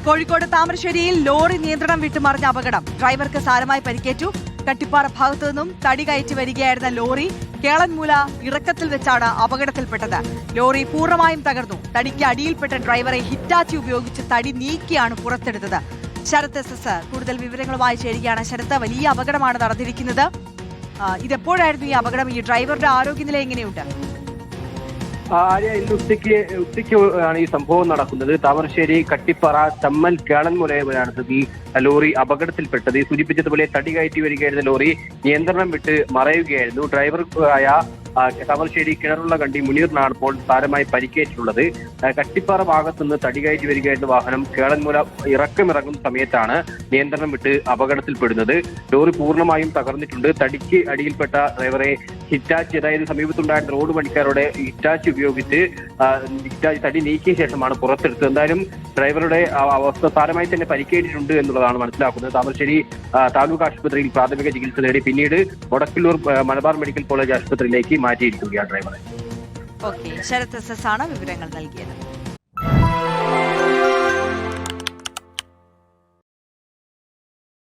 കോഴിക്കോട് താമരശ്ശേരിയിൽ ലോറി നിയന്ത്രണം വിട്ടുമറിഞ്ഞ അപകടം. ഡ്രൈവർക്ക് സാരമായി പരിക്കേറ്റു. കട്ടിപ്പാറ ഭാഗത്തു നിന്നും തടി കയറ്റി വരികയായിരുന്ന ലോറി കേളൻമൂല ഇറക്കത്തിൽ വെച്ചാണ് അപകടത്തിൽപ്പെട്ടത്. ലോറി പൂർണ്ണമായും തകർന്നു. തടിക്ക് അടിയിൽപ്പെട്ട ഡ്രൈവറെ ഹിറ്റാച്ചി ഉപയോഗിച്ച് തടി നീക്കിയാണ് പുറത്തെടുത്തത്. ശരത് എസ് കൂടുതൽ വിവരങ്ങളുമായി ചേരുകയാണ്. ശരത്, വലിയ അപകടമാണ് നടന്നിരിക്കുന്നത്. ഇതെപ്പോഴായിരുന്നു ഈ അപകടം? ഈ ഡ്രൈവറുടെ ആരോഗ്യനില എങ്ങനെയുണ്ട്? ആര്യ, ഇന്ന് ഉച്ചയ്ക്ക് ആണ് ഈ സംഭവം നടക്കുന്നത്. താമരശ്ശേരി കട്ടിപ്പാറ ചമ്മൽ കേളൻമുലയാണ് ഈ ലോറി അപകടത്തിൽപ്പെട്ടത്. സൂചിപ്പിച്ചതുപോലെ തടി കയറ്റി വരികയായിരുന്ന ലോറി നിയന്ത്രണം വിട്ട് മറയുകയായിരുന്നു. ഡ്രൈവറായ താമരശ്ശേരി കിണറുള്ള കണ്ടി മുനീറിനാണ് ഇപ്പോൾ സാരമായി പരിക്കേറ്റിട്ടുള്ളത്. കട്ടിപ്പാറ ഭാഗത്തു നിന്ന് തടി കയറ്റി വരികയായിരുന്ന വാഹനം കേളൻമുല ഇറങ്ങുന്ന സമയത്താണ് നിയന്ത്രണം വിട്ട് അപകടത്തിൽപ്പെടുന്നത്. ലോറി പൂർണ്ണമായും തകർന്നിട്ടുണ്ട്. തടിക്ക് അടിയിൽപ്പെട്ട ഡ്രൈവറെ ഹിറ്റാച്ചി, അതായത് സമീപത്തുണ്ടായിരുന്ന റോഡ് പണിക്കാരുടെ ഹിറ്റാച്ചി ഉപയോഗിച്ച് തടി നീക്കിയ ശേഷമാണ് പുറത്തെടുത്തത്. എന്തായാലും ഡ്രൈവറുടെ അവസ്ഥ സാരമായി തന്നെ പരിക്കേറ്റിട്ടുണ്ട് എന്നുള്ളതാണ് മനസ്സിലാക്കുന്നത്. താമരശ്ശേരി താലൂക്ക് ആശുപത്രിയിൽ പ്രാഥമിക ചികിത്സ നേടി പിന്നീട് ഒടക്കല്ലൂർ മലബാർ മെഡിക്കൽ കോളേജ് ആശുപത്രിയിലേക്ക് മാറ്റിയിരിക്കുകയാണ് ഡ്രൈവറെ. ശരത് എസ് ആണ് വിവരങ്ങൾ നൽകിയത്.